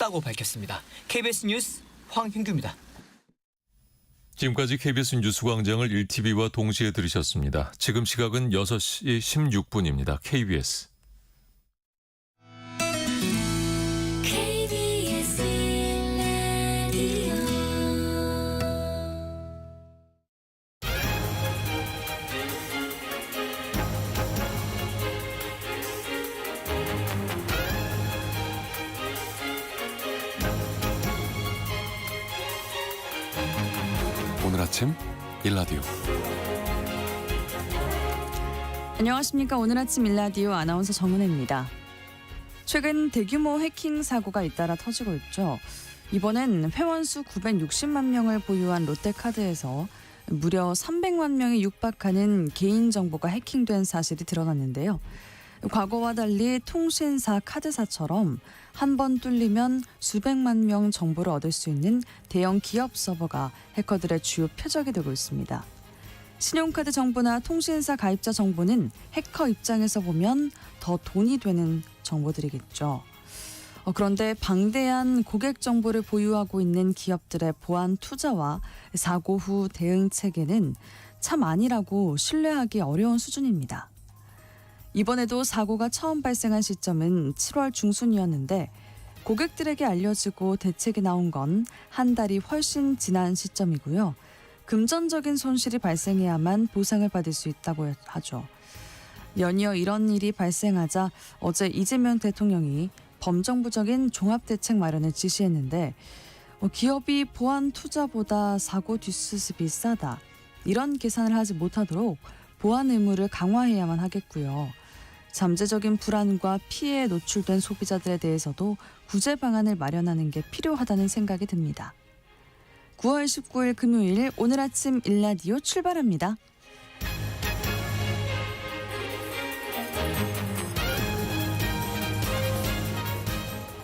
없다고 밝혔습니다. KBS 뉴스 황hin규입니다. 지금까지 KBS 뉴스광장을 1TV와 동시에 들으셨습니다. 지금 시각은 6시 16분입니다. KBS. 오늘 아침 일라디오. 안녕하십니까. 오늘 아침 일라디오 아나운서 정은혜입니다. 최근 대규모 해킹 사고가 잇따라 터지고 있죠. 이번엔 회원수 960만 명을 보유한 롯데카드에서 무려 300만 명이 육박하는 개인정보가 해킹된 사실이 드러났는데요. 과거와 달리 통신사, 카드사처럼 한 번 뚫리면 수백만 명 정보를 얻을 수 있는 대형 기업 서버가 해커들의 주요 표적이 되고 있습니다. 신용카드 정보나 통신사 가입자 정보는 해커 입장에서 보면 더 돈이 되는 정보들이겠죠. 그런데 방대한 고객 정보를 보유하고 있는 기업들의 보안 투자와 사고 후 대응 체계는 참 아니라고 신뢰하기 어려운 수준입니다. 이번에도 사고가 처음 발생한 시점은 7월 중순이었는데 고객들에게 알려지고 대책이 나온 건 한 달이 훨씬 지난 시점이고요. 금전적인 손실이 발생해야만 보상을 받을 수 있다고 하죠. 연이어 이런 일이 발생하자 어제 이재명 대통령이 범정부적인 종합대책 마련을 지시했는데 기업이 보안 투자보다 사고 뒷수습이 싸다. 이런 계산을 하지 못하도록 보안 의무를 강화해야만 하겠고요. 잠재적인 불안과 피해에 노출된 소비자들에 대해서도 구제 방안을 마련하는 게 필요하다는 생각이 듭니다. 9월 19일 금요일 오늘 아침 일라디오 출발합니다.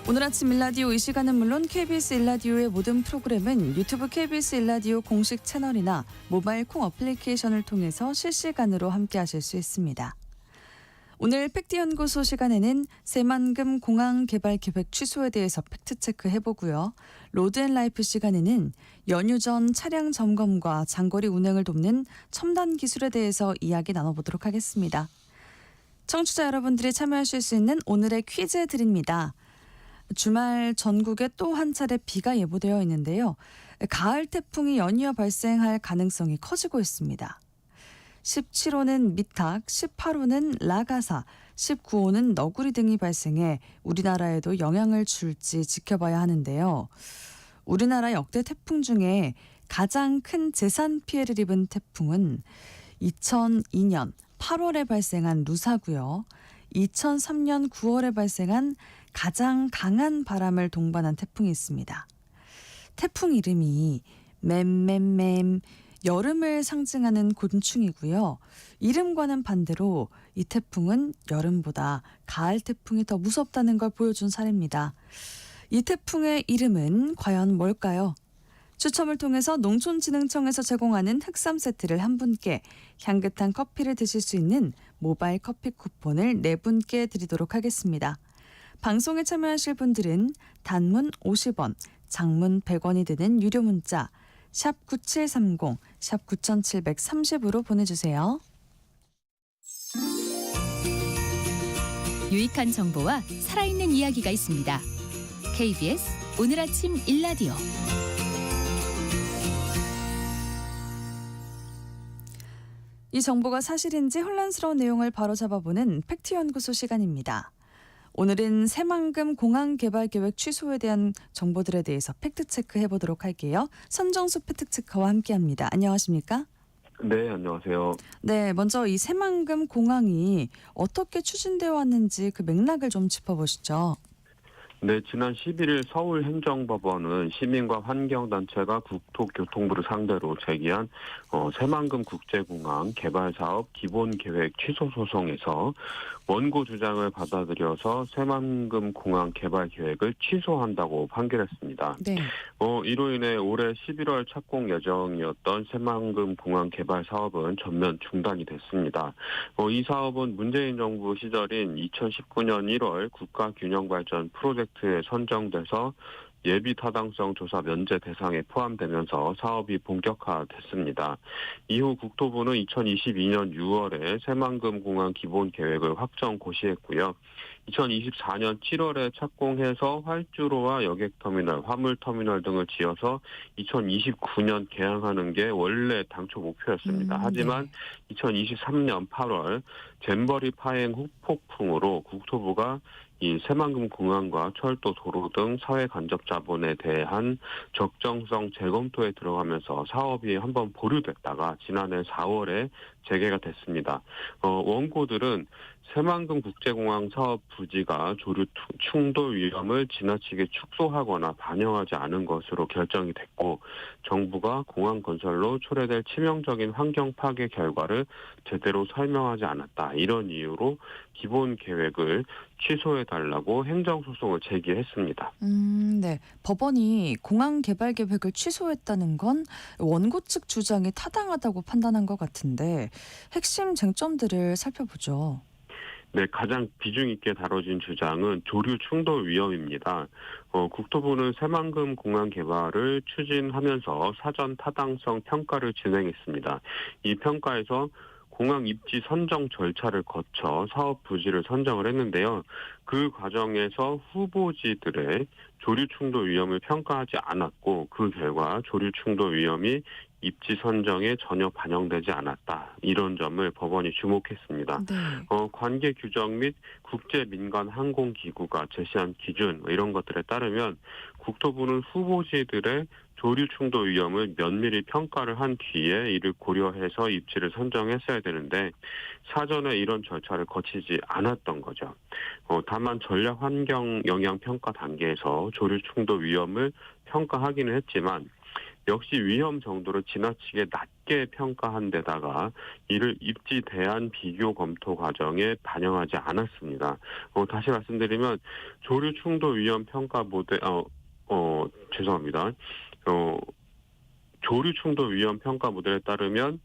오늘 아침 일라디오 이 시간은 물론 KBS 일라디오의 모든 프로그램은 유튜브 KBS 일라디오 공식 채널이나 모바일 콩 어플리케이션을 통해서 실시간으로 함께하실 수 있습니다. 오늘 팩트연구소 시간에는 새만금 공항 개발 계획 취소에 대해서 팩트체크 해보고요. 로드앤라이프 시간에는 연휴 전 차량 점검과 장거리 운행을 돕는 첨단 기술에 대해서 이야기 나눠보도록 하겠습니다. 청취자 여러분들이 참여하실 수 있는 오늘의 퀴즈 드립니다. 주말 전국에 또 한 차례 비가 예보되어 있는데요. 가을 태풍이 연이어 발생할 가능성이 커지고 있습니다. 17호는 미탁, 18호는 라가사, 19호는 너구리 등이 발생해 우리나라에도 영향을 줄지 지켜봐야 하는데요. 우리나라 역대 태풍 중에 가장 큰 재산 피해를 입은 태풍은 2002년 8월에 발생한 루사고요. 2003년 9월에 발생한 가장 강한 바람을 동반한 태풍이 있습니다. 태풍 이름이 맴 여름을 상징하는 곤충이고요. 이름과는 반대로 이 태풍은 여름보다 가을 태풍이 더 무섭다는 걸 보여준 사례입니다. 이 태풍의 이름은 과연 뭘까요? 추첨을 통해서 농촌진흥청에서 제공하는 흑삼 세트를 한 분께, 향긋한 커피를 드실 수 있는 모바일 커피 쿠폰을 4분께 드리도록 하겠습니다. 방송에 참여하실 분들은 단문 50원, 장문 100원이 드는 유료 문자 샵 9730, 샵 9730으로 보내주세요. 유익한 정보와 살아있는 이야기가 있습니다. KBS 오늘 아침 일라디오. 이 정보가 사실인지 혼란스러운 내용을 바로잡아보는 팩트연구소 시간입니다. 오늘은 새만금 공항 개발 계획 취소에 대한 정보들에 대해서 팩트체크 해보도록 할게요. 선정수 팩트체커와 함께합니다. 안녕하십니까? 네, 안녕하세요. 네, 먼저 이 새만금 공항이 어떻게 추진되어 왔는지 그 맥락을 좀 짚어보시죠. 네, 지난 11일 서울행정법원은 시민과 환경단체가 국토교통부를 상대로 제기한 새만금 국제공항 개발사업 기본계획 취소 소송에서 원고 주장을 받아들여서 새만금 공항 개발 계획을 취소한다고 판결했습니다. 네. 이로 인해 올해 11월 착공 예정이었던 새만금 공항 개발 사업은 전면 중단이 됐습니다. 이 사업은 문재인 정부 시절인 2019년 1월 국가균형발전 프로젝트 프로젝트에 선정돼서 예비 타당성 조사 면제 대상에 포함되면서 사업이 본격화됐습니다. 이후 국토부는 2022년 6월에 새만금 공항 기본 계획을 확정 고시했고요. 2024년 7월에 착공해서 활주로와 여객터미널, 화물터미널 등을 지어서 2029년 개항하는 게 원래 당초 목표였습니다. 하지만 2023년 8월 잼버리 파행 후폭풍으로 국토부가 이 새만금 공항과 철도, 도로 등 사회 간접 자본에 대한 적정성 재검토에 들어가면서 사업이 한번 보류됐다가 지난해 4월에 재개가 됐습니다. 원고들은 새만금 국제공항 사업 부지가 조류 충돌 위험을 지나치게 축소하거나 반영하지 않은 것으로 결정이 됐고 정부가 공항 건설로 초래될 치명적인 환경 파괴 결과를 제대로 설명하지 않았다. 이런 이유로 기본 계획을 취소해달라고 행정소송을 제기했습니다. 네. 법원이 공항 개발 계획을 취소했다는 건 원고 측 주장이 타당하다고 판단한 것 같은데 핵심 쟁점들을 살펴보죠. 네, 가장 비중 있게 다뤄진 주장은 조류 충돌 위험입니다. 국토부는 새만금 공항 개발을 추진하면서 사전 타당성 평가를 진행했습니다. 이 평가에서 공항 입지 선정 절차를 거쳐 사업 부지를 선정을 했는데요. 그 과정에서 후보지들의 조류 충돌 위험을 평가하지 않았고 그 결과 조류 충돌 위험이 입지 선정에 전혀 반영되지 않았다. 이런 점을 법원이 주목했습니다. 네. 관계 규정 및 국제 민간 항공기구가 제시한 기준 이런 것들에 따르면 국토부는 후보지들의 조류 충돌 위험을 면밀히 평가를 한 뒤에 이를 고려해서 입지를 선정했어야 되는데 사전에 이런 절차를 거치지 않았던 거죠. 다만 전략 환경 영향 평가 단계에서 조류 충돌 위험을 평가하기는 했지만 역시 위험 정도를 지나치게 낮게 평가한 데다가 이를 입지 대안 비교 검토 과정에 반영하지 않았습니다. 다시 말씀드리면 조류 충돌 위험 평가 모델 죄송합니다. 조류 충돌 위험 평가 모델에 따르면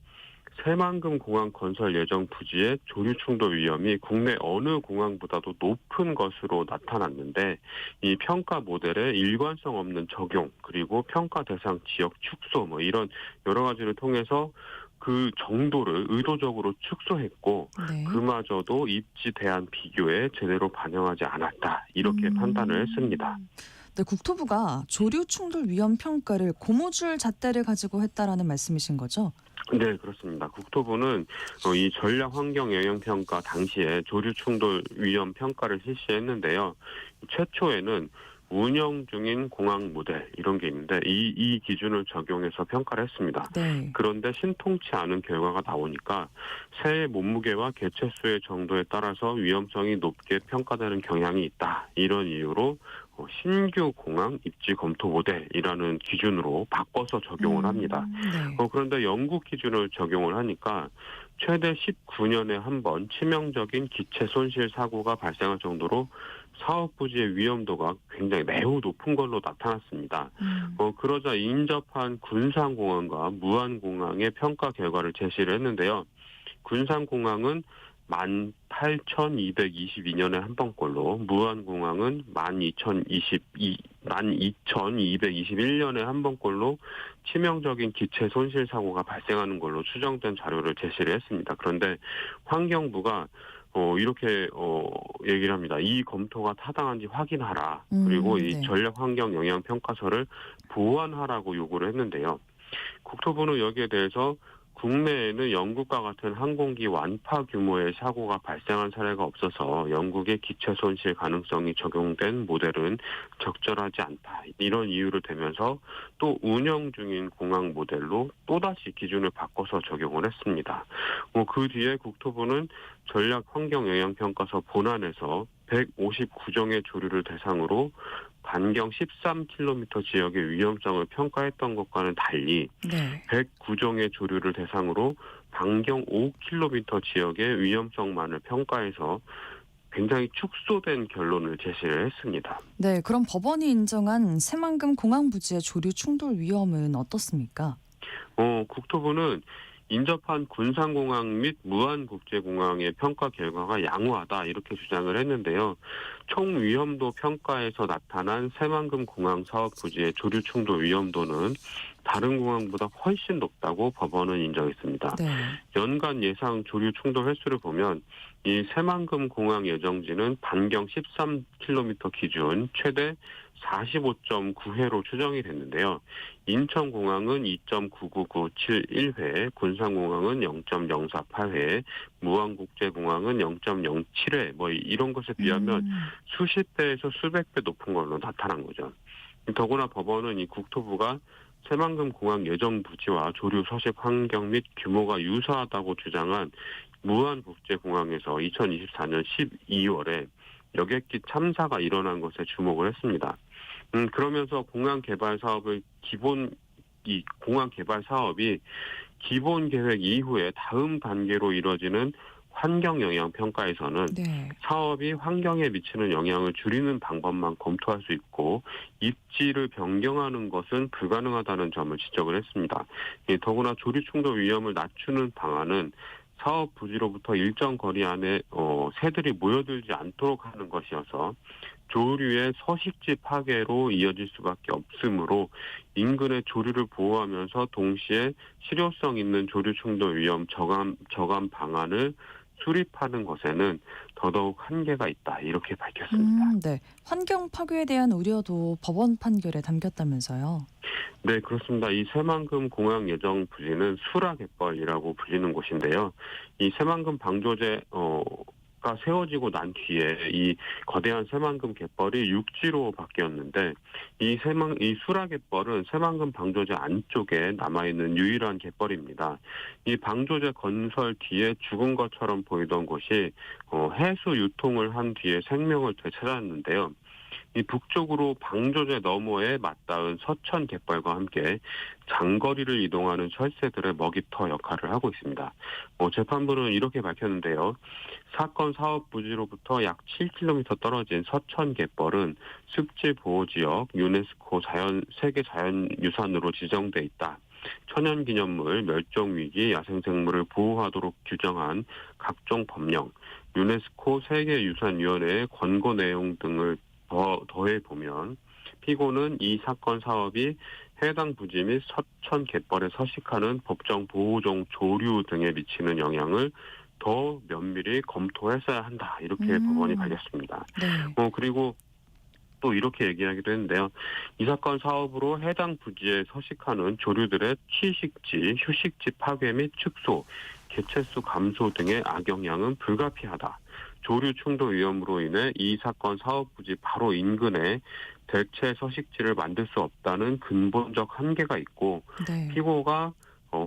새만금 공항 건설 예정 부지의 조류 충돌 위험이 국내 어느 공항보다도 높은 것으로 나타났는데 이 평가 모델의 일관성 없는 적용 그리고 평가 대상 지역 축소 이런 여러 가지를 통해서 그 정도를 의도적으로 축소했고 네. 그마저도 입지 대안 비교에 제대로 반영하지 않았다. 이렇게 판단을 했습니다. 네, 국토부가 조류 충돌 위험 평가를 고무줄 잣대를 가지고 했다라는 말씀이신 거죠? 네, 그렇습니다. 국토부는 이 전략 환경 영향 평가 당시에 조류 충돌 위험 평가를 실시했는데요. 최초에는 운영 중인 공항 모델 이런 게 있는데 이 기준을 적용해서 평가를 했습니다. 네. 그런데 신통치 않은 결과가 나오니까 새의 몸무게와 개체수의 정도에 따라서 위험성이 높게 평가되는 경향이 있다. 이런 이유로 신규 공항 입지 검토 모델이라는 기준으로 바꿔서 적용을 합니다. 네. 그런데 영국 기준을 적용을 하니까 최대 19년에 한 번 치명적인 기체 손실 사고가 발생할 정도로 사업 부지의 위험도가 굉장히 매우 높은 걸로 나타났습니다. 그러자 인접한 군산공항과 무안공항의 평가 결과를 제시를 했는데요. 군산공항은 18,222년에 한 번꼴로 무안공항은 12,221년에 한 번꼴로 치명적인 기체 손실 사고가 발생하는 걸로 추정된 자료를 제시를 했습니다. 그런데 환경부가 이렇게 얘기를 합니다. 이 검토가 타당한지 확인하라. 그리고 이 네. 전략 환경 영향 평가서를 보완하라고 요구를 했는데요. 국토부는 여기에 대해서 국내에는 영국과 같은 항공기 완파 규모의 사고가 발생한 사례가 없어서 영국의 기체 손실 가능성이 적용된 모델은 적절하지 않다. 이런 이유를 대면서 또 운영 중인 공항 모델로 또다시 기준을 바꿔서 적용을 했습니다. 그 뒤에 국토부는 전략 환경 영향 평가서 본안에서 159종의 조류를 대상으로 반경 13km 지역의 위험성을 평가했던 것과는 달리 네. 109종의 조류를 대상으로 반경 5km 지역의 위험성만을 평가해서 굉장히 축소된 결론을 제시를 했습니다. 네, 그럼 법원이 인정한 새만금 공항 부지의 조류 충돌 위험은 어떻습니까? 국토부는 인접한 군산공항 및 무안국제공항의 평가 결과가 양호하다 이렇게 주장을 했는데요. 총 위험도 평가에서 나타난 새만금 공항 사업 부지의 조류 충돌 위험도는 다른 공항보다 훨씬 높다고 법원은 인정했습니다. 네. 연간 예상 조류 충돌 횟수를 보면 이 새만금 공항 예정지는 반경 13km 기준 최대 45.9회로 추정이 됐는데요. 인천공항은 2.99971회, 군산공항은 0.048회, 무안국제공항은 0.07회, 이런 것에 비하면 수십 배에서 수백 배 높은 걸로 나타난 거죠. 더구나 법원은 이 국토부가 새만금 공항 예정 부지와 조류 서식 환경 및 규모가 유사하다고 주장한 무안국제공항에서 2024년 12월에 여객기 참사가 일어난 것에 주목을 했습니다. 그러면서 공항 개발 사업이 기본 계획 이후에 다음 단계로 이뤄지는 환경 영향 평가에서는 네. 사업이 환경에 미치는 영향을 줄이는 방법만 검토할 수 있고 입지를 변경하는 것은 불가능하다는 점을 지적을 했습니다. 더구나 조류 충돌 위험을 낮추는 방안은 사업 부지로부터 일정 거리 안에 새들이 모여들지 않도록 하는 것이어서 조류의 서식지 파괴로 이어질 수밖에 없으므로 인근의 조류를 보호하면서 동시에 실효성 있는 조류 충돌 위험 저감 방안을 수립하는 것에는 더더욱 한계가 있다 이렇게 밝혔습니다. 네. 환경 파괴에 대한 우려도 법원 판결에 담겼다면서요. 네, 그렇습니다. 이 새만금 공항 예정 부지는 수라갯벌이라고 불리는 곳인데요. 이 새만금 방조제가 세워지고 난 뒤에 이 거대한 새만금 갯벌이 육지로 바뀌었는데 이 수라갯벌은 새만금 방조제 안쪽에 남아있는 유일한 갯벌입니다. 이 방조제 건설 뒤에 죽은 것처럼 보이던 곳이 해수 유통을 한 뒤에 생명을 되찾았는데요. 이 북쪽으로 방조제 너머에 맞닿은 서천 갯벌과 함께 장거리를 이동하는 철새들의 먹이터 역할을 하고 있습니다. 재판부는 이렇게 밝혔는데요. 사건 사업 부지로부터 약 7km 떨어진 서천 갯벌은 습지보호지역 유네스코 세계 자연유산으로 지정돼 있다. 천연기념물, 멸종위기, 야생생물을 보호하도록 규정한 각종 법령, 유네스코 세계유산위원회의 권고 내용 등을 더해보면 피고는 이 사건 사업이 해당 부지 및 서천 갯벌에 서식하는 법정 보호종 조류 등에 미치는 영향을 더 면밀히 검토했어야 한다. 이렇게 법원이 밝혔습니다. 네. 그리고 또 이렇게 얘기하기도 했는데요. 이 사건 사업으로 해당 부지에 서식하는 조류들의 취식지, 휴식지 파괴 및 축소, 개체수 감소 등의 악영향은 불가피하다. 조류 충돌 위험으로 인해 이 사건 사업 부지 바로 인근에 대체 서식지를 만들 수 없다는 근본적 한계가 있고 네. 피고가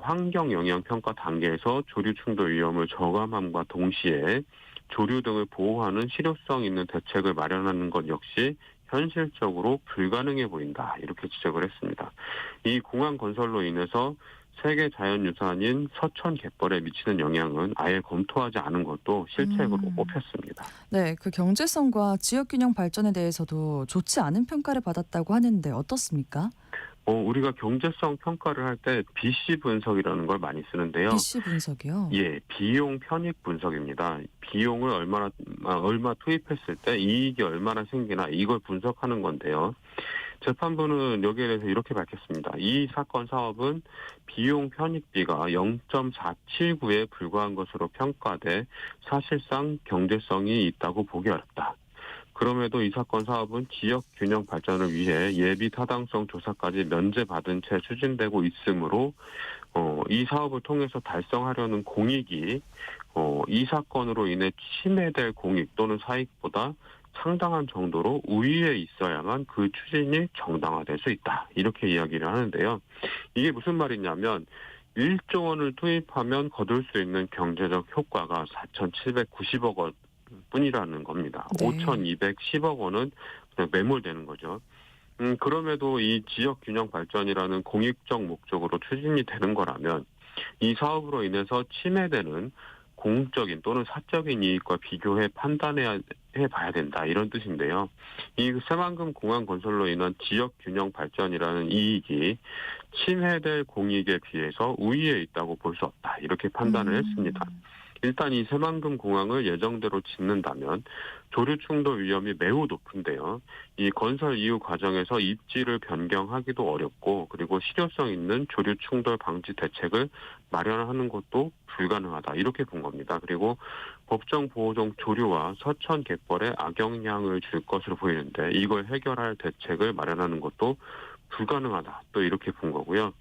환경 영향 평가 단계에서 조류 충돌 위험을 저감함과 동시에 조류 등을 보호하는 실효성 있는 대책을 마련하는 것 역시 현실적으로 불가능해 보인다. 이렇게 지적을 했습니다. 이 공항 건설로 인해서 세계 자연유산인 서천 갯벌에 미치는 영향은 아예 검토하지 않은 것도 실책으로 꼽혔습니다. 네, 그 경제성과 지역균형 발전에 대해서도 좋지 않은 평가를 받았다고 하는데 어떻습니까? 우리가 경제성 평가를 할 때 BC 분석이라는 걸 많이 쓰는데요. BC 분석이요? 예, 비용 편익 분석입니다. 비용을 얼마 투입했을 때 이익이 얼마나 생기나 이걸 분석하는 건데요. 재판부는 여기에 대해서 이렇게 밝혔습니다. 이 사건 사업은 비용 편익비가 0.479에 불과한 것으로 평가돼 사실상 경제성이 있다고 보기 어렵다. 그럼에도 이 사건 사업은 지역 균형 발전을 위해 예비 타당성 조사까지 면제받은 채 추진되고 있으므로 이 사업을 통해서 달성하려는 공익이 이 사건으로 인해 침해될 공익 또는 사익보다 상당한 정도로 우위에 있어야만 그 추진이 정당화될 수 있다. 이렇게 이야기를 하는데요. 이게 무슨 말이냐면 1조 원을 투입하면 거둘 수 있는 경제적 효과가 4,790억 원 뿐이라는 겁니다. 네. 5,210억 원은 그냥 매몰되는 거죠. 그럼에도 이 지역 균형 발전이라는 공익적 목적으로 추진이 되는 거라면 이 사업으로 인해서 침해되는 공적인 또는 사적인 이익과 비교해 판단해 봐야 된다 이런 뜻인데요. 이 새만금 공항 건설로 인한 지역 균형 발전이라는 이익이 침해될 공익에 비해서 우위에 있다고 볼 수 없다 이렇게 판단을 했습니다. 일단 이 새만금 공항을 예정대로 짓는다면 조류 충돌 위험이 매우 높은데요. 이 건설 이후 과정에서 입지를 변경하기도 어렵고 그리고 실효성 있는 조류 충돌 방지 대책을 마련하는 것도 불가능하다 이렇게 본 겁니다. 그리고 법정 보호종 조류와 서천 갯벌에 악영향을 줄 것으로 보이는데 이걸 해결할 대책을 마련하는 것도 불가능하다 또 이렇게 본 거고요.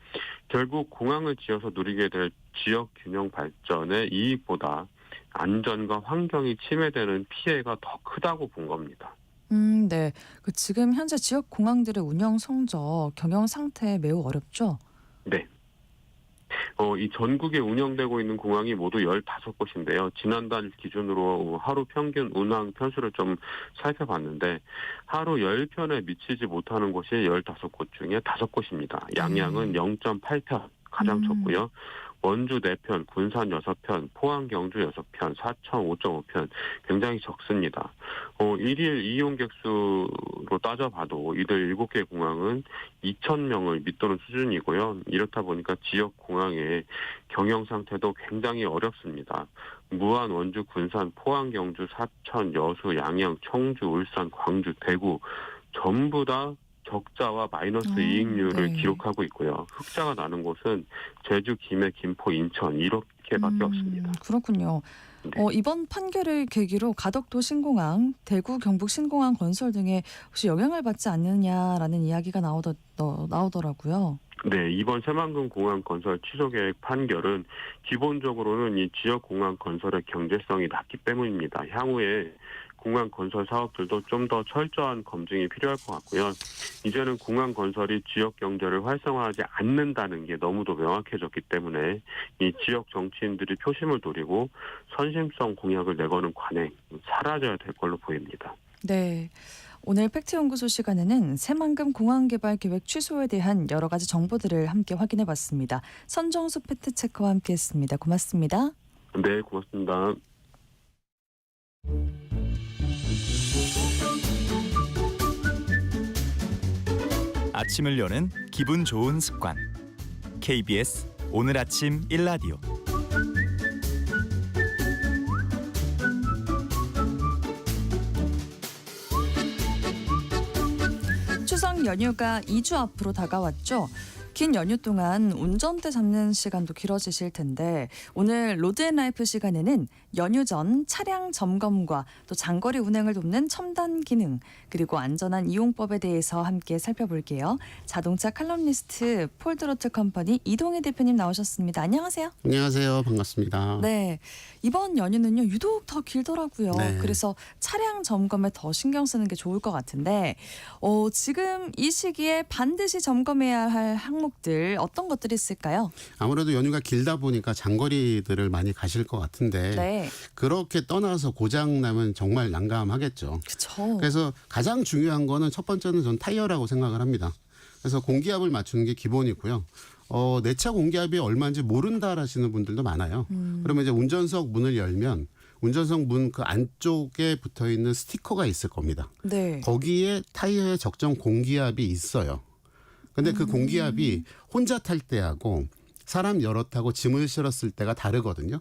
결국 공항을 지어서 누리게 될 지역 균형 발전의 이익보다 안전과 환경이 침해되는 피해가 더 크다고 본 겁니다. 네. 지금 현재 지역 공항들의 운영 성적, 경영 상태 매우 어렵죠? 네. 이 전국에 운영되고 있는 공항이 모두 15곳인데요. 지난달 기준으로 하루 평균 운항 편수를 좀 살펴봤는데 하루 10편에 미치지 못하는 곳이 15곳 중에 5곳입니다. 양양은 0.8편 가장 적고요. 원주 4편, 군산 6편, 포항 경주 6편, 사천 5.5편 굉장히 적습니다. 일일 이용객 수로 따져봐도 이들 7개 공항은 2,000명을 밑도는 수준이고요. 이렇다 보니까 지역 공항의 경영 상태도 굉장히 어렵습니다. 무안, 원주, 군산, 포항, 경주, 사천, 여수, 양양, 청주, 울산, 광주, 대구 전부 다 적자와 마이너스 이익률을 네. 기록하고 있고요. 흑자가 나는 곳은 제주, 김해, 김포, 인천 이렇게밖에 없습니다. 그렇군요. 네. 이번 판결을 계기로 가덕도 신공항, 대구 경북 신공항 건설 등에 혹시 영향을 받지 않느냐라는 이야기가 나오더라고요. 네, 이번 새만금 공항 건설 취소 계획 판결은 기본적으로는 이 지역 공항 건설의 경제성이 낮기 때문입니다. 향후에 공항 건설 사업들도 좀 더 철저한 검증이 필요할 것 같고요. 이제는 공항 건설이 지역 경제를 활성화하지 않는다는 게 너무도 명확해졌기 때문에 이 지역 정치인들이 표심을 노리고 선심성 공약을 내거는 관행 사라져야 될 걸로 보입니다. 네. 오늘 팩트연구소 시간에는 새만금 공항 개발 계획 취소에 대한 여러 가지 정보들을 함께 확인해 봤습니다. 선정수 팩트체크와 함께했습니다. 고맙습니다. 네, 고맙습니다. 아침을 여는 기분 좋은 습관. KBS 오늘 아침 일라디오. 추석 연휴가 2주 앞으로 다가왔죠. 긴 연휴 동안 운전대 잡는 시간도 길어지실 텐데 오늘 로드앤라이프 시간에는 연휴 전 차량 점검과 또 장거리 운행을 돕는 첨단 기능 그리고 안전한 이용법에 대해서 함께 살펴볼게요. 자동차 칼럼니스트 폴드로트 컴퍼니 이동희 대표님 나오셨습니다. 안녕하세요. 안녕하세요. 반갑습니다. 네, 이번 연휴는요 유독 더 길더라고요. 네. 그래서 차량 점검에 더 신경 쓰는 게 좋을 것 같은데 지금 이 시기에 반드시 점검해야 할 항목들 어떤 것들이 있을까요? 아무래도 연휴가 길다 보니까 장거리들을 많이 가실 것 같은데 네, 그렇게 떠나서 고장 나면 정말 난감하겠죠. 그렇죠. 그래서 가장 중요한 거는 첫 번째는 전 타이어라고 생각을 합니다. 그래서 공기압을 맞추는 게 기본이고요. 내 차 공기압이 얼마인지 모른다라시는 분들도 많아요. 그러면 이제 운전석 문을 열면 운전석 문 그 안쪽에 붙어 있는 스티커가 있을 겁니다. 네. 거기에 타이어의 적정 공기압이 있어요. 근데 그 공기압이 혼자 탈 때하고 사람 여러 타고 짐을 실었을 때가 다르거든요.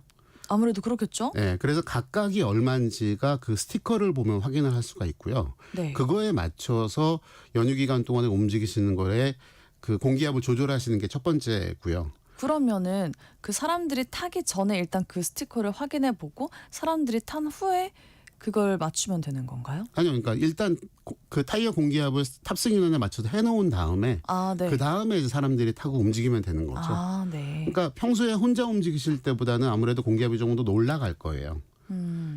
아무래도 그렇겠죠. 네, 그래서 각각이 얼마인지가 그 스티커를 보면 확인을 할 수가 있고요. 네. 그거에 맞춰서 연휴 기간 동안에 움직이시는 거에 그 공기압을 조절하시는 게 첫 번째고요. 그러면은 그 사람들이 타기 전에 일단 그 스티커를 확인해 보고 사람들이 탄 후에 그걸 맞추면 되는 건가요? 아니요, 그러니까 일단 그 타이어 공기압을 탑승 인원에 맞춰서 해놓은 다음에 아, 네. 그 다음에 이제 사람들이 타고 움직이면 되는 거죠. 아, 네. 그러니까 평소에 혼자 움직이실 때보다는 아무래도 공기압이 조금 더 올라갈 거예요.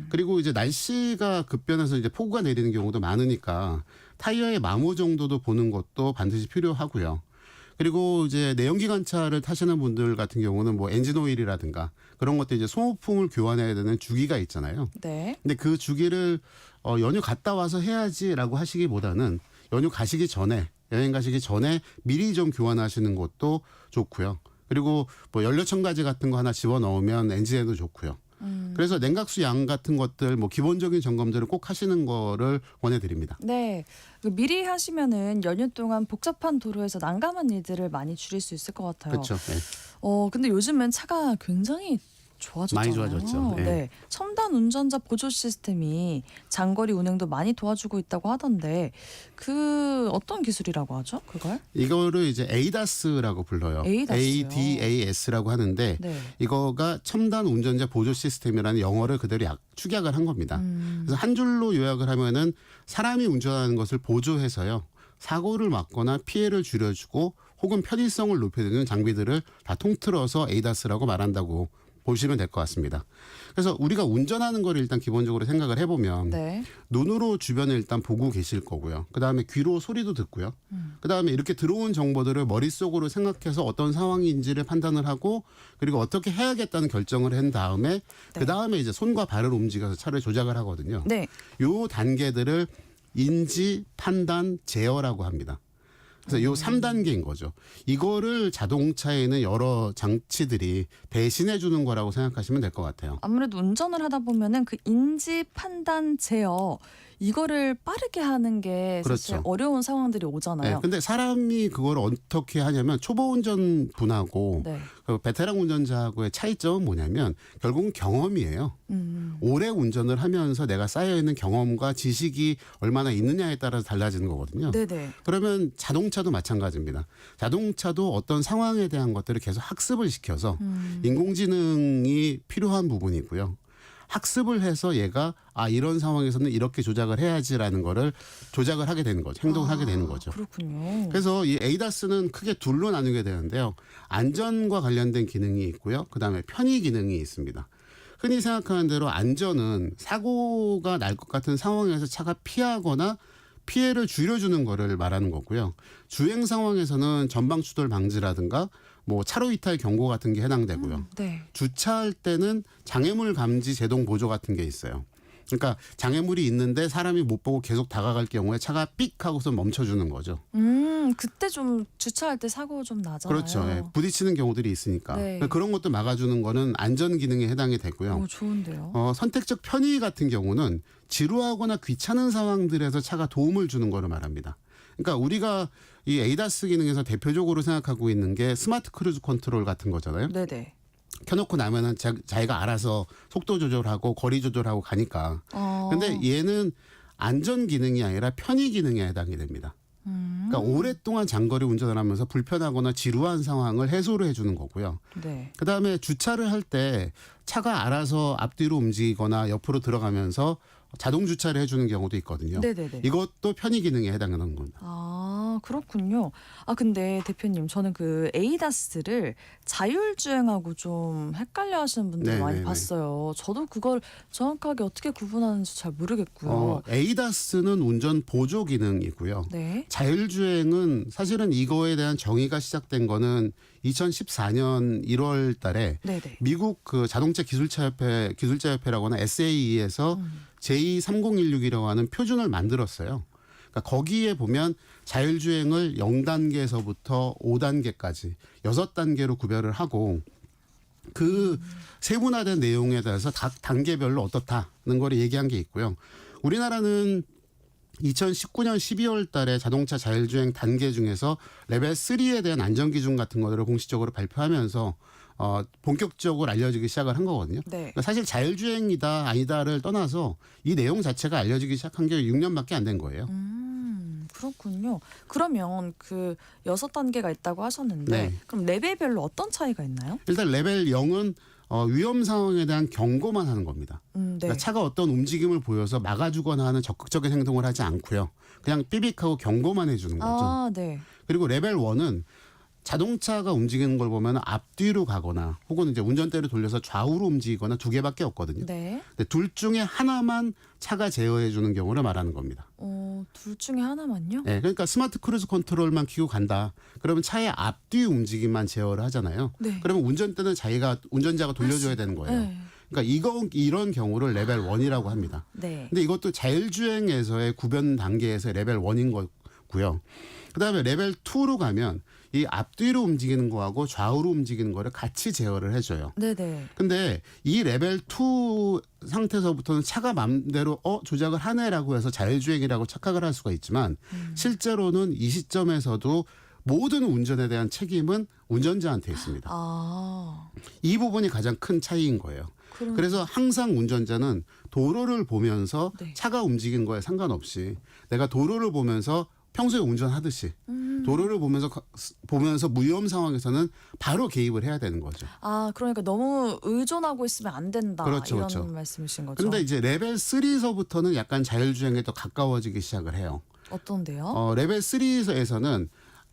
그리고 이제 날씨가 급변해서 이제 폭우가 내리는 경우도 많으니까 타이어의 마모 정도도 보는 것도 반드시 필요하고요. 그리고 이제 내연기관차를 타시는 분들 같은 경우는 뭐 엔진 오일이라든가 그런 것들 이제 소모품을 교환해야 되는 주기가 있잖아요. 네. 근데 그 주기를 연휴 갔다 와서 해야지라고 하시기보다는 연휴 가시기 전에 여행 가시기 전에 미리 좀 교환하시는 것도 좋고요. 그리고 뭐 연료 첨가제 같은 거 하나 집어넣으면 엔진에도 좋고요. 그래서 냉각수 양 같은 것들 뭐 기본적인 점검들을 꼭 하시는 거를 권해드립니다. 네. 미리 하시면은 연휴 동안 복잡한 도로에서 난감한 일들을 많이 줄일 수 있을 것 같아요. 그렇죠. 네. 근데 요즘은 차가 굉장히 좋아졌잖아요. 많이 좋아졌죠. 네. 네. 첨단 운전자 보조 시스템이 장거리 운행도 많이 도와주고 있다고 하던데 그 어떤 기술이라고 하죠? 그걸? 이거를 이제 ADAS라고 불러요. ADAS요? ADAS라고 하는데 네. 이거가 첨단 운전자 보조 시스템이라는 영어를 그대로 축약을 한 겁니다. 그래서 한 줄로 요약을 하면은 사람이 운전하는 것을 보조해서요. 사고를 막거나 피해를 줄여주고 혹은 편의성을 높여주는 장비들을 다 통틀어서 ADAS라고 말한다고 보시면 될 것 같습니다. 그래서 우리가 운전하는 거를 일단 기본적으로 생각을 해보면 네. 눈으로 주변을 일단 보고 계실 거고요. 그다음에 귀로 소리도 듣고요. 그다음에 이렇게 들어온 정보들을 머릿속으로 생각해서 어떤 상황인지를 판단을 하고 그리고 어떻게 해야겠다는 결정을 한 다음에 그다음에 이제 손과 발을 움직여서 차를 조작을 하거든요. 네. 요 단계들을 인지, 판단, 제어라고 합니다. 그래서 요 3단계인 거죠. 이거를 자동차에는 여러 장치들이 대신해 주는 거라고 생각하시면 될 것 같아요. 아무래도 운전을 하다 보면은 그 인지, 판단, 제어 이거를 빠르게 하는 게 사실 그렇죠. 어려운 상황들이 오잖아요. 네, 근데 사람이 그걸 어떻게 하냐면 초보 운전 분하고 네. 그 베테랑 운전자하고의 차이점은 뭐냐면 결국은 경험이에요. 오래 운전을 하면서 내가 쌓여있는 경험과 지식이 얼마나 있느냐에 따라서 달라지는 거거든요. 네네. 그러면 자동차도 마찬가지입니다. 자동차도 어떤 상황에 대한 것들을 계속 학습을 시켜서 인공지능이 필요한 부분이고요. 학습을 해서 얘가 이런 상황에서는 이렇게 조작을 해야지라는 거를 조작을 하게 되는 거죠. 행동을 하게 되는 거죠. 그렇군요. 그래서 이 ADAS는 크게 둘로 나누게 되는데요. 안전과 관련된 기능이 있고요. 그다음에 편의 기능이 있습니다. 흔히 생각하는 대로 안전은 사고가 날 것 같은 상황에서 차가 피하거나 피해를 줄여주는 거를 말하는 거고요. 주행 상황에서는 전방 추돌 방지라든가 뭐 차로 이탈 경고 같은 게 해당되고요. 네. 주차할 때는 장애물 감지 제동 보조 같은 게 있어요. 그러니까 장애물이 있는데 사람이 못 보고 계속 다가갈 경우에 차가 삑 하고서 멈춰주는 거죠. 그때 좀 주차할 때 사고 좀 나잖아요. 그렇죠. 예, 부딪히는 경우들이 있으니까. 네. 그런 것도 막아주는 거는 안전 기능에 해당이 되고요. 오, 좋은데요. 선택적 편의 같은 경우는 지루하거나 귀찮은 상황들에서 차가 도움을 주는 거를 말합니다. 그러니까 우리가 이 ADAS 기능에서 대표적으로 생각하고 있는 게 스마트 크루즈 컨트롤 같은 거잖아요. 네네. 켜놓고 나면은 자기가 알아서 속도 조절하고 거리 조절하고 가니까. 근데 얘는 안전 기능이 아니라 편의 기능에 해당이 됩니다. 그러니까 오랫동안 장거리 운전을 하면서 불편하거나 지루한 상황을 해소를 해주는 거고요. 네. 그다음에 주차를 할 때 차가 알아서 앞뒤로 움직이거나 옆으로 들어가면서 자동 주차를 해주는 경우도 있거든요. 네네네. 이것도 편의 기능에 해당하는 겁니다. 그렇군요. 근데 대표님, 저는 그 ADAS를 자율주행하고 좀 헷갈려 하시는 분들 많이 네네네. 봤어요. 저도 그걸 정확하게 어떻게 구분하는지 잘 모르겠고요. ADAS는 운전 보조 기능이고요. 네. 자율주행은 사실은 이거에 대한 정의가 시작된 거는 2014년 1월 달에 네네. 미국 그 자동차 기술자협회라거나 SAE에서 J3016이라고 하는 표준을 만들었어요. 그러니까 거기에 보면 자율주행을 0단계에서부터 5단계까지 6단계로 구별을 하고 그 세분화된 내용에 대해서 각 단계별로 어떻다는 걸 얘기한 게 있고요. 우리나라는 2019년 12월 달에 자동차 자율주행 단계 중에서 레벨 3에 대한 안전기준 같은 것들을 공식적으로 발표하면서 본격적으로 알려지기 시작을 한 거거든요. 네. 그러니까 사실 자율주행이다 아니다를 떠나서 이 내용 자체가 알려지기 시작한 게 6년밖에 안 된 거예요. 그렇군요. 그러면 그 6단계가 있다고 하셨는데 네. 그럼 레벨별로 어떤 차이가 있나요? 일단 레벨 0은 위험 상황에 대한 경고만 하는 겁니다. 네. 그러니까 차가 어떤 움직임을 보여서 막아주거나 하는 적극적인 행동을 하지 않고요. 그냥 삐빅하고 경고만 해주는 거죠. 네. 그리고 레벨 1은 자동차가 움직이는 걸 보면 앞뒤로 가거나 혹은 이제 운전대를 돌려서 좌우로 움직이거나 두 개밖에 없거든요. 네. 근데 둘 중에 하나만 차가 제어해 주는 경우를 말하는 겁니다. 둘 중에 하나만요? 네, 그러니까 스마트 크루즈 컨트롤만 켜고 간다. 그러면 차의 앞뒤 움직임만 제어를 하잖아요. 네. 그러면 운전대는 운전자가 돌려줘야 되는 거예요. 네. 그러니까 이런 경우를 레벨 1이라고 합니다. 네. 근데 이것도 자율주행에서의 구변 단계에서 레벨 1인 거고요. 그다음에 레벨 2로 가면 이 앞뒤로 움직이는 거하고 좌우로 움직이는 거를 같이 제어를 해줘요. 네네. 근데 이 레벨 2 상태에서부터는 차가 마음대로 조작을 하네라고 해서 자율주행이라고 착각을 할 수가 있지만 실제로는 이 시점에서도 모든 운전에 대한 책임은 운전자한테 있습니다. 아. 이 부분이 가장 큰 차이인 거예요. 그래서 항상 운전자는 도로를 보면서 네. 차가 움직이는 거에 상관없이 내가 도로를 보면서 평소에 운전하듯이 도로를 보면서 위험 상황에서는 바로 개입을 해야 되는 거죠. 아, 그러니까 너무 의존하고 있으면 안 된다. 그렇죠, 이런 그렇죠. 말씀이신 거죠. 그런데 이제 레벨 3에서부터는 약간 자율주행에 더 가까워지기 시작을 해요. 어떤데요? 레벨 3에서는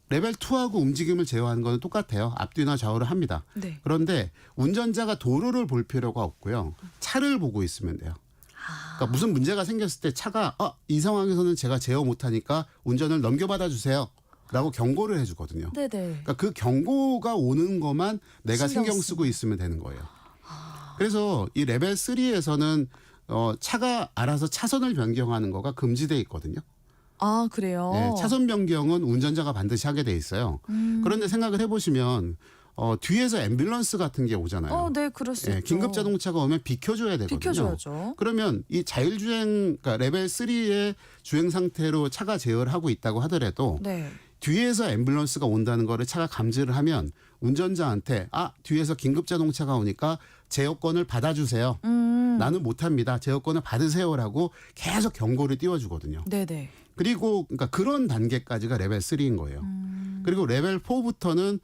레벨 2하고 움직임을 제어하는 건 똑같아요. 앞뒤나 좌우를 합니다. 네. 그런데 운전자가 도로를 볼 필요가 없고요. 차를 보고 있으면 돼요. 그러니까 무슨 문제가 생겼을 때 차가 이 상황에서는 제가 제어 못하니까 운전을 넘겨받아 주세요. 라고 경고를 해주거든요. 네네. 그러니까 그 경고가 오는 것만 내가 신경 쓰고 있으면 되는 거예요. 그래서 이 레벨 3에서는 차가 알아서 차선을 변경하는 거가 금지돼 있거든요. 아, 그래요? 네, 차선 변경은 운전자가 반드시 하게 돼 있어요. 그런데 생각을 해보시면 뒤에서 앰뷸런스 같은 게 오잖아요. 네, 그럴 수 있죠. 긴급 자동차가 오면 비켜줘야 되거든요. 비켜줘야죠. 그러면 이 자율주행, 그러니까 레벨 3의 주행 상태로 차가 제어를 하고 있다고 하더라도 네. 뒤에서 앰뷸런스가 온다는 거를 차가 감지를 하면 운전자한테 뒤에서 긴급 자동차가 오니까 제어권을 받아주세요. 나는 못합니다. 제어권을 받으세요라고 계속 경고를 띄워주거든요. 네네. 그리고 그러니까 그런 단계까지가 레벨 3인 거예요. 그리고 레벨 4부터는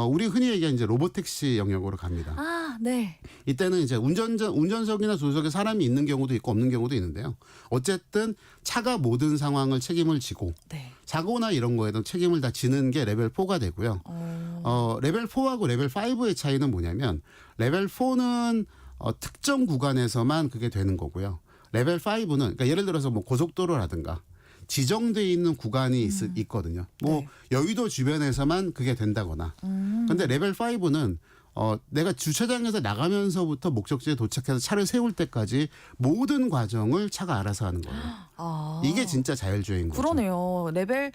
우리 흔히 얘기하는 이제 로보택시 영역으로 갑니다. 아, 네. 이때는 이제 운전석이나 조수석에 사람이 있는 경우도 있고 없는 경우도 있는데요. 어쨌든 차가 모든 상황을 책임을 지고 네. 사고나 이런 거에도 책임을 다 지는 게 레벨 4가 되고요. 레벨 4하고 레벨 5의 차이는 뭐냐면 레벨 4는 특정 구간에서만 그게 되는 거고요. 레벨 5는 그러니까 예를 들어서 뭐 고속도로라든가 지정돼 있는 구간이 있거든요. 뭐 네. 여의도 주변에서만 그게 된다거나. 근데 레벨 5는 내가 주차장에서 나가면서부터 목적지에 도착해서 차를 세울 때까지 모든 과정을 차가 알아서 하는 거예요. 이게 진짜 자율주행인 거죠. 그러네요. 레벨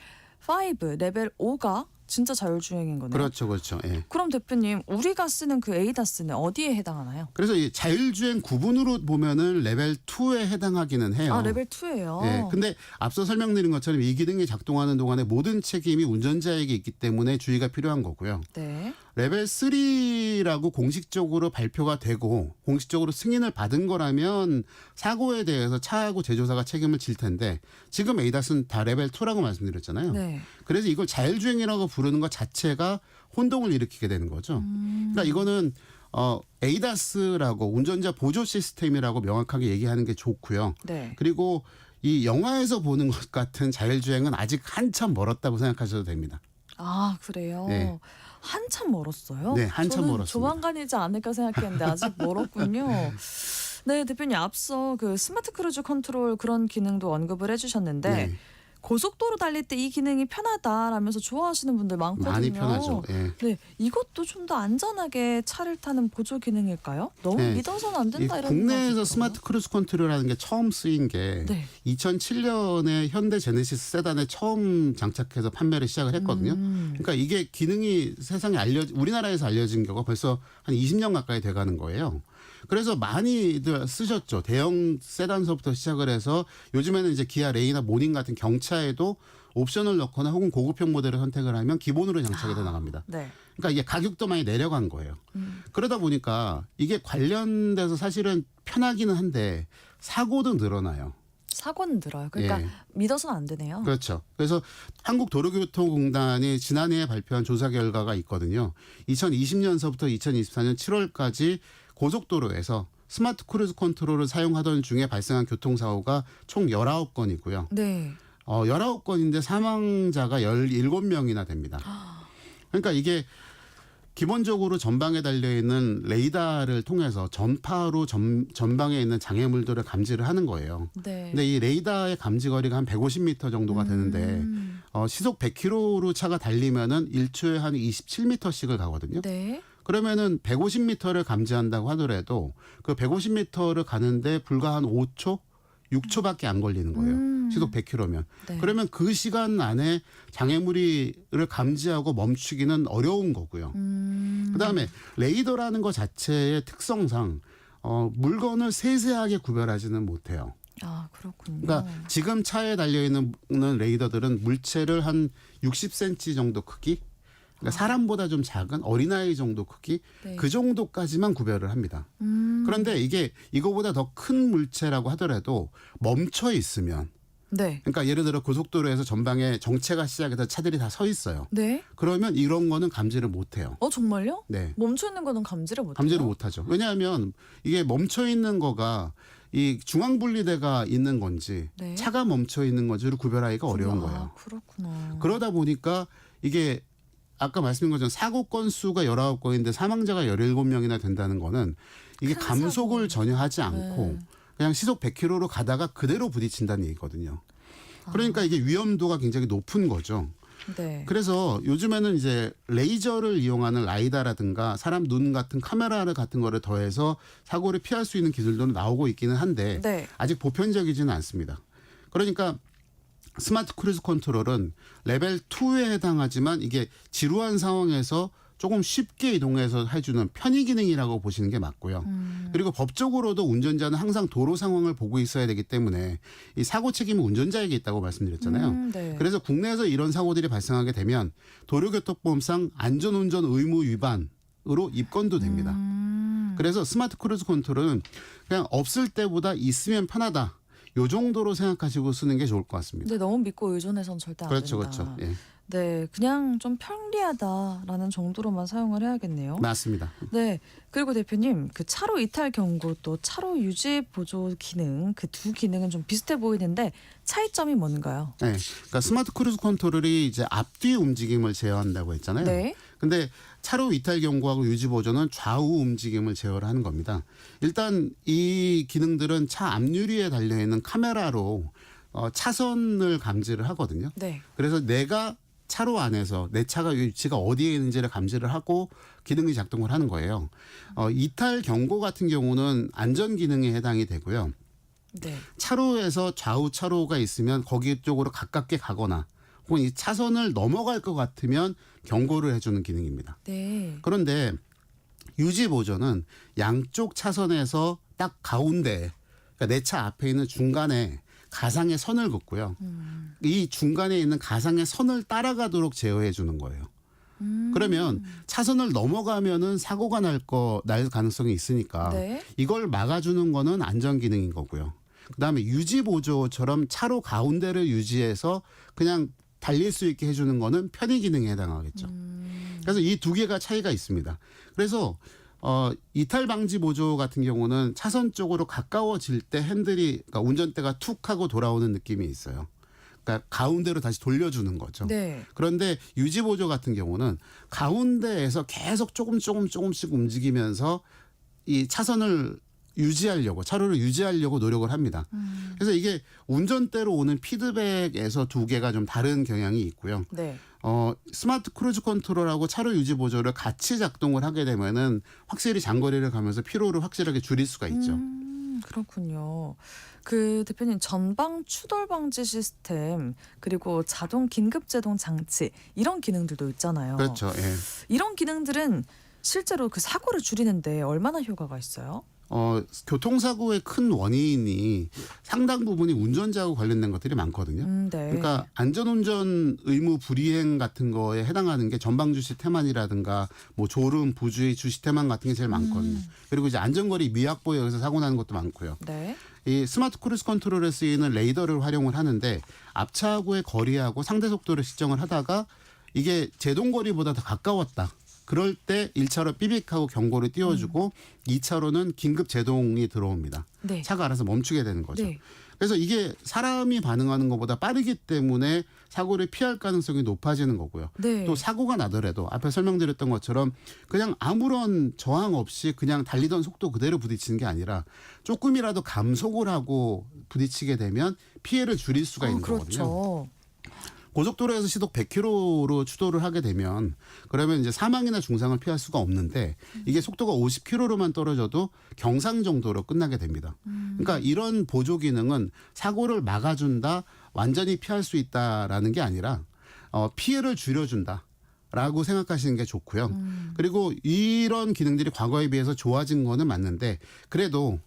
5, 레벨 5가 진짜 자율주행인 거네요. 그렇죠, 그렇죠. 예. 그럼 대표님, 우리가 쓰는 그 에이다스는 어디에 해당하나요? 그래서 이 자율주행 구분으로 보면은 레벨 2에 해당하기는 해요. 아, 레벨 2예요. 예. 근데 앞서 설명드린 것처럼 이 기능이 작동하는 동안에 모든 책임이 운전자에게 있기 때문에 주의가 필요한 거고요. 네. 레벨 3라고 공식적으로 발표가 되고 공식적으로 승인을 받은 거라면 사고에 대해서 차하고 제조사가 책임을 질 텐데 지금 에이다스는 다 레벨 2라고 말씀드렸잖아요. 네. 그래서 이걸 자율주행이라고 부르는 것 자체가 혼동을 일으키게 되는 거죠. 그러니까 이거는 에이다스라고 운전자 보조 시스템이라고 명확하게 얘기하는 게 좋고요. 네. 그리고 이 영화에서 보는 것 같은 자율주행은 아직 한참 멀었다고 생각하셔도 됩니다. 아, 그래요? 네. 한참 멀었어요? 네, 한참 저는 멀었습니다. 조만간이지 않을까 생각했는데 아직 멀었군요. 네, 대표님 앞서 그 스마트 크루즈 컨트롤 그런 기능도 언급을 해주셨는데 네. 고속도로 달릴 때 이 기능이 편하다라면서 좋아하시는 분들 많거든요. 많이 편하죠. 예. 네, 이것도 좀 더 안전하게 차를 타는 보조 기능일까요? 너무 네. 믿어서는 안 이 된다 이런 국내에서 생각이 스마트 크루즈 컨트롤이라는 게 처음 쓰인 게 네. 2007년에 현대 제네시스 세단에 처음 장착해서 판매를 시작을 했거든요. 그러니까 이게 기능이 세상에 우리나라에서 알려진 경우가 벌써 한 20년 가까이 돼가는 거예요. 그래서 많이들 쓰셨죠. 대형 세단서부터 시작을 해서 요즘에는 이제 기아 레이나 모닝 같은 경차에도 옵션을 넣거나 혹은 고급형 모델을 선택을 하면 기본으로 장착이 돼 나갑니다. 네. 그러니까 이게 가격도 많이 내려간 거예요. 그러다 보니까 이게 관련돼서 사실은 편하기는 한데 사고도 늘어나요. 사고는 들어요. 그러니까 예. 믿어서는 안 되네요. 그렇죠. 그래서 한국도로교통공단이 지난해에 발표한 조사 결과가 있거든요. 2020년서부터 2024년 7월까지 고속도로에서 스마트 크루즈 컨트롤을 사용하던 중에 발생한 교통사고가 총 19건이고요. 네. 19건인데 사망자가 17명이나 됩니다. 그러니까 이게 기본적으로 전방에 달려있는 레이더를 통해서 전파로 전방에 있는 장애물들을 감지를 하는 거예요. 네. 근데 이 레이더의 감지 거리가 한 150m 정도가 되는데 시속 100km로 차가 달리면은 1초에 한 27m씩을 가거든요. 네. 그러면은 150m를 감지한다고 하더라도 그 150m를 가는데 불과 한 5초 6초밖에 안 걸리는 거예요. 시속 100km면. 네. 그러면 그 시간 안에 장애물을 감지하고 멈추기는 어려운 거고요. 그다음에 레이더라는 것 자체의 특성상 물건을 세세하게 구별하지는 못해요. 아, 그렇군요. 그러니까 지금 차에 달려있는 레이더들은 물체를 한 60cm 정도 크기, 그러니까 사람보다 좀 작은 어린아이 정도 크기, 네. 그 정도까지만 구별을 합니다. 그런데 이거보다 더 큰 물체라고 하더라도 멈춰 있으면, 네. 그러니까 예를 들어 고속도로에서 전방에 정체가 시작해서 차들이 다 서 있어요. 네. 그러면 이런 거는 감지를 못해요. 정말요? 네. 멈춰 있는 거는 감지를 못해요? 감지를 못하죠. 왜냐하면 이게 멈춰 있는 거가 이 중앙분리대가 있는 건지 네. 차가 멈춰 있는 건지를 구별하기가 어려운 거예요. 그렇구나. 그러다 보니까 이게 아까 말씀드린 것처럼 사고 건수가 19건인데 사망자가 17명이나 된다는 거는 이게 큰 감속을 사고. 전혀 하지 않고 네. 그냥 시속 100km로 가다가 그대로 부딪힌다는 얘기거든요. 그러니까 이게 위험도가 굉장히 높은 거죠. 네. 그래서 요즘에는 이제 레이저를 이용하는 라이다라든가 사람 눈 같은 카메라 같은 거를 더해서 사고를 피할 수 있는 기술도 나오고 있기는 한데 네. 아직 보편적이지는 않습니다. 그러니까 스마트 크루즈 컨트롤은 레벨 2에 해당하지만 이게 지루한 상황에서 조금 쉽게 이동해서 해주는 편의 기능이라고 보시는 게 맞고요. 그리고 법적으로도 운전자는 항상 도로 상황을 보고 있어야 되기 때문에 이 사고 책임은 운전자에게 있다고 말씀드렸잖아요. 네. 그래서 국내에서 이런 사고들이 발생하게 되면 도로교통법상 안전운전 의무 위반으로 입건도 됩니다. 그래서 스마트 크루즈 컨트롤은 그냥 없을 때보다 있으면 편하다. 요 정도로 생각하시고 쓰는 게 좋을 것 같습니다. 근데 너무 믿고 의존해서는 절대 안 그렇죠, 된다. 그렇죠. 예, 네, 그냥 좀 편리하다라는 정도로만 사용을 해야겠네요. 맞습니다. 네, 그리고 대표님 그 차로 이탈 경고 또 차로 유지 보조 기능 그 두 기능은 좀 비슷해 보이는데 차이점이 뭔가요? 네, 그러니까 스마트 크루즈 컨트롤이 이제 앞뒤 움직임을 제어한다고 했잖아요. 네. 근데 차로 이탈 경고하고 유지 보조는 좌우 움직임을 제어를 하는 겁니다. 일단 이 기능들은 차 앞유리에 달려 있는 카메라로 차선을 감지를 하거든요. 네. 그래서 내가 차로 안에서 내 차가 위치가 어디에 있는지를 감지를 하고 기능이 작동을 하는 거예요. 이탈 경고 같은 경우는 안전 기능에 해당이 되고요. 네. 차로에서 좌우 차로가 있으면 거기 쪽으로 가깝게 가거나 혹은 이 차선을 넘어갈 것 같으면 경고를 해주는 기능입니다. 네. 그런데 유지 보조는 양쪽 차선에서 딱 가운데, 그러니까 내 차 앞에 있는 중간에 가상의 선을 긋고요. 이 중간에 있는 가상의 선을 따라가도록 제어해 주는 거예요. 그러면 차선을 넘어가면은 사고가 날 가능성이 있으니까 네. 이걸 막아주는 거는 안전 기능인 거고요. 그다음에 유지 보조처럼 차로 가운데를 유지해서 그냥 달릴 수 있게 해주는 거는 편의 기능에 해당하겠죠. 그래서 이 두 개가 차이가 있습니다. 그래서 이탈 방지 보조 같은 경우는 차선 쪽으로 가까워질 때 핸들이, 그러니까 운전대가 툭 하고 돌아오는 느낌이 있어요. 그러니까 가운데로 다시 돌려주는 거죠. 네. 그런데 유지 보조 같은 경우는 가운데에서 계속 조금씩 움직이면서 이 차선을 유지하려고, 차로를 유지하려고 노력을 합니다. 그래서 이게 운전대로 오는 피드백에서 두 개가 좀 다른 경향이 있고요. 네. 스마트 크루즈 컨트롤하고 차로 유지 보조를 같이 작동을 하게 되면은 확실히 장거리를 가면서 피로를 확실하게 줄일 수가 있죠. 그렇군요. 그 대표님 전방 추돌 방지 시스템 그리고 자동 긴급 제동 장치 이런 기능들도 있잖아요. 그렇죠. 예. 이런 기능들은 실제로 그 사고를 줄이는데 얼마나 효과가 있어요? 교통사고의 큰 원인이 상당 부분이 운전자하고 관련된 것들이 많거든요. 네. 그러니까 안전운전 의무 불이행 같은 거에 해당하는 게 전방주시 태만이라든가 뭐 졸음, 부주의, 주시 태만 같은 게 제일 많거든요. 그리고 이제 안전거리 미확보에 의해서 사고 나는 것도 많고요. 네. 이 스마트 크루즈 컨트롤에 쓰이는 레이더를 활용을 하는데 앞차하고의 거리하고 상대 속도를 측정을 하다가 이게 제동거리보다 더 가까웠다. 그럴 때 1차로 삐빅하고 경고를 띄워주고 2차로는 긴급 제동이 들어옵니다. 네. 차가 알아서 멈추게 되는 거죠. 네. 그래서 이게 사람이 반응하는 것보다 빠르기 때문에 사고를 피할 가능성이 높아지는 거고요. 네. 또 사고가 나더라도 앞에 설명드렸던 것처럼 그냥 아무런 저항 없이 그냥 달리던 속도 그대로 부딪히는 게 아니라 조금이라도 감속을 하고 부딪히게 되면 피해를 줄일 수가 있는 거거든요. 그렇죠. 고속도로에서 시속 100km로 추돌을 하게 되면 그러면 이제 사망이나 중상을 피할 수가 없는데 이게 속도가 50km로만 떨어져도 경상 정도로 끝나게 됩니다. 그러니까 이런 보조 기능은 사고를 막아준다, 완전히 피할 수 있다라는 게 아니라 피해를 줄여준다라고 생각하시는 게 좋고요. 그리고 이런 기능들이 과거에 비해서 좋아진 거는 맞는데 그래도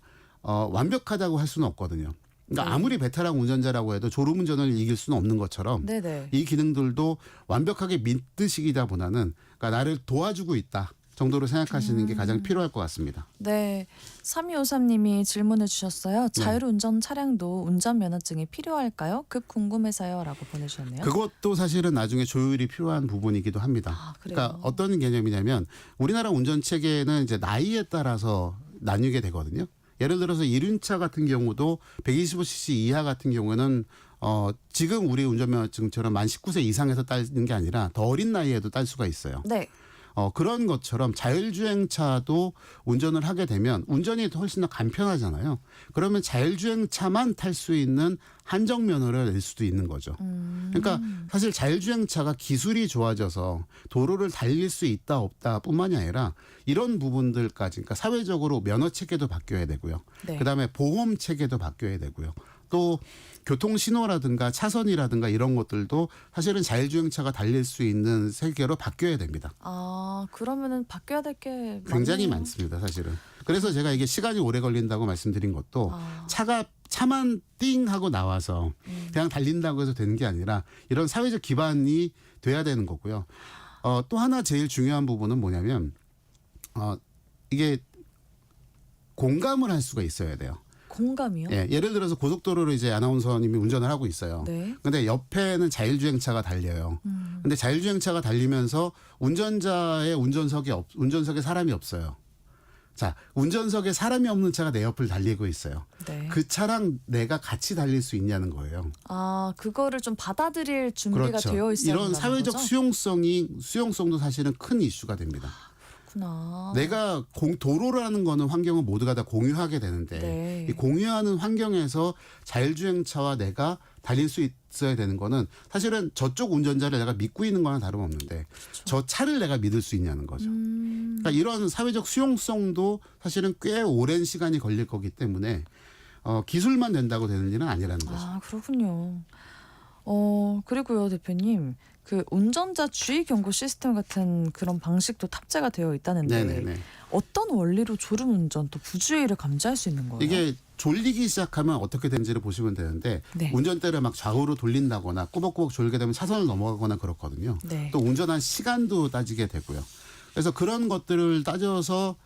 완벽하다고 할 수는 없거든요. 그러니까 아무리 베테랑 운전자라고 해도 졸음운전을 이길 수는 없는 것처럼 네네. 이 기능들도 완벽하게 믿드시기다 보다는 그러니까 나를 도와주고 있다 정도로 생각하시는 게 가장 필요할 것 같습니다. 네. 3253님이 질문을 주셨어요. 자율운전 차량도 운전면허증이 필요할까요? 급 궁금해서요. 라고 보내주셨네요. 그것도 사실은 나중에 조율이 필요한 부분이기도 합니다. 아, 그래요? 그러니까 어떤 개념이냐면 우리나라 운전 체계는 이제 나이에 따라서 나뉘게 되거든요. 예를 들어서 이륜차 같은 경우도 125cc 이하 같은 경우는 지금 우리 운전면허증처럼 만 19세 이상에서 따는 게 아니라 더 어린 나이에도 딸 수가 있어요. 네. 그런 것처럼 자율주행차도 운전을 하게 되면 운전이 훨씬 더 간편하잖아요. 그러면 자율주행차만 탈 수 있는 한정면허를 낼 수도 있는 거죠. 그러니까 사실 자율주행차가 기술이 좋아져서 도로를 달릴 수 있다 없다 뿐만이 아니라 이런 부분들까지 그러니까 사회적으로 면허 체계도 바뀌어야 되고요. 네. 그다음에 보험 체계도 바뀌어야 되고요. 또 교통신호라든가 차선이라든가 이런 것들도 사실은 자율주행차가 달릴 수 있는 세계로 바뀌어야 됩니다. 아, 그러면은 바뀌어야 될 게 굉장히 많네요. 많습니다, 사실은. 그래서 제가 이게 시간이 오래 걸린다고 말씀드린 것도 차만 띵 하고 나와서 그냥 달린다고 해서 되는 게 아니라 이런 사회적 기반이 돼야 되는 거고요. 또 하나 제일 중요한 부분은 뭐냐면 이게 공감을 할 수가 있어야 돼요. 공감이요? 예, 예를 들어서 고속도로로 이제 아나운서님이 운전을 하고 있어요. 네. 근데 옆에는 자율주행차가 달려요. 근데 자율주행차가 달리면서 운전자의 운전석에 사람이 없어요. 자, 운전석에 사람이 없는 차가 내 옆을 달리고 있어요. 네. 그 차랑 내가 같이 달릴 수 있냐는 거예요. 아, 그거를 좀 받아들일 준비가 그렇죠. 되어 있어야 이런 된다는 사회적 거죠? 수용성도 사실은 큰 이슈가 됩니다. 그렇구나. 내가 도로라는 거는 환경은 모두가 다 공유하게 되는데 네. 이 공유하는 환경에서 자율주행차와 내가 달릴 수 있어야 되는 거는 사실은 저쪽 운전자를 내가 믿고 있는 거나 다름없는데 저 차를 내가 믿을 수 있냐는 거죠. 그러니까 이런 사회적 수용성도 사실은 꽤 오랜 시간이 걸릴 거기 때문에 기술만 된다고 되는 일은 아니라는 거죠. 아, 그렇군요. 그리고요, 대표님. 그 운전자 주의 경고 시스템 같은 그런 방식도 탑재가 되어 있다는데 네네네. 어떤 원리로 졸음운전 또 부주의를 감지할 수 있는 거예요? 이게 졸리기 시작하면 어떻게 되는지를 보시면 되는데 네. 운전대를 막 좌우로 돌린다거나 꾸벅꾸벅 졸게 되면 차선을 넘어가거나 그렇거든요. 네. 또 운전한 시간도 따지게 되고요. 그래서 그런 것들을 따져서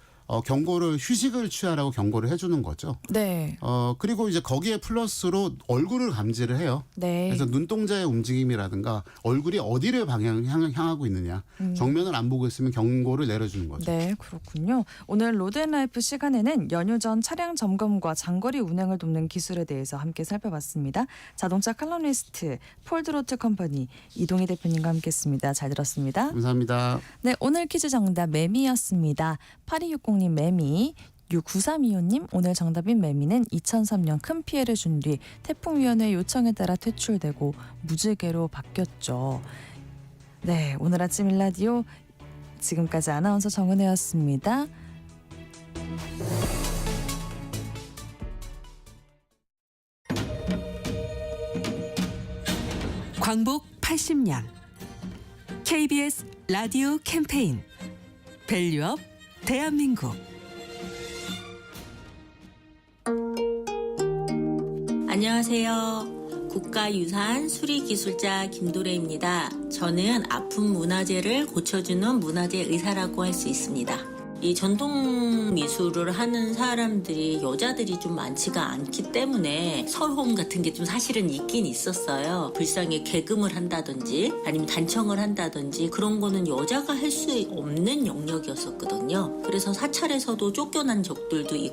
경고를 휴식을 취하라고 경고를 해주는 거죠. 네. 그리고 이제 거기에 플러스로 얼굴을 감지를 해요. 네. 그래서 눈동자의 움직임이라든가 얼굴이 어디를 향하고 있느냐, 정면을 안 보고 있으면 경고를 내려주는 거죠. 네, 그렇군요. 오늘 로드앤라이프 시간에는 연휴 전 차량 점검과 장거리 운행을 돕는 기술에 대해서 함께 살펴봤습니다. 자동차 칼럼니스트 폴드로트 컴퍼니 이동희 대표님과 함께했습니다. 잘 들었습니다. 감사합니다. 네, 오늘 퀴즈 정답 매미였습니다. 8260님 매미, 9325님 오늘 정답인 매미는 2003년 큰 피해를 준 뒤 태풍위원회 요청에 따라 퇴출되고 무지개로 바뀌었죠. 네, 오늘 아침 일라디오 지금까지 아나운서 정은혜였습니다. 광복 80년 KBS 라디오 캠페인 밸류업 대한민국. 안녕하세요. 국가유산 수리기술자 김도래입니다. 저는 아픈 문화재를 고쳐주는 문화재 의사라고 할 수 있습니다. 이 전통 미술을 하는 사람들이 여자들이 좀 많지가 않기 때문에 서러움 같은 게 좀 사실은 있긴 있었어요. 불쌍히 개금을 한다든지 아니면 단청을 한다든지 그런 거는 여자가 할 수 없는 영역이었었거든요. 그래서 사찰에서도 쫓겨난 적들도 있고